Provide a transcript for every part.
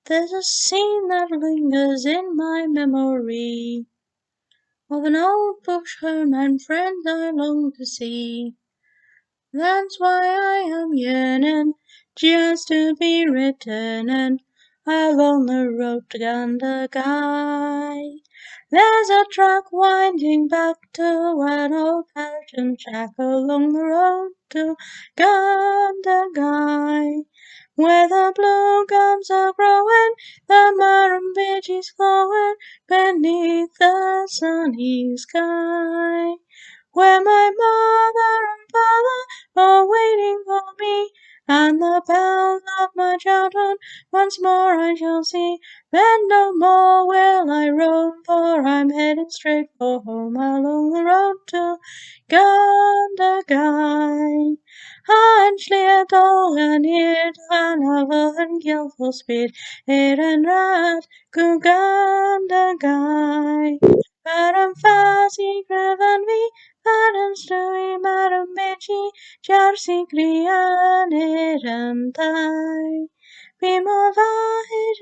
There's a scene that lingers in my memory of an old bush home and friends I long to see. That's why I am yearning just to be returning along the road to Gundagai. There's a track winding back to an old Belgian shack along the road to Gundagai, where the blue gums are growing, the Murrumbidgee's glowing beneath the sunny sky, where my mother and father are waiting for me, and the bells of my childhood once more I shall see. Then no more will I roam, for I'm headed straight for home along the road to Gundagai. Slíodd and here dhan and gheal full speed, and rathad go Gundagai. Fàsaidh craobhan-bhìth, Murrumbidgee, Dèarrsaidh ghrian taigh. Be more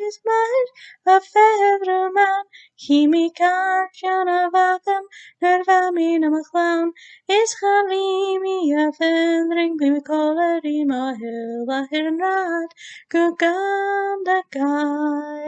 is mine, a feitheamh man, he me càirdean of agam, chlawn, is me a faondrainn, be me còmhla, rium, uair, and rathad go Gundagai.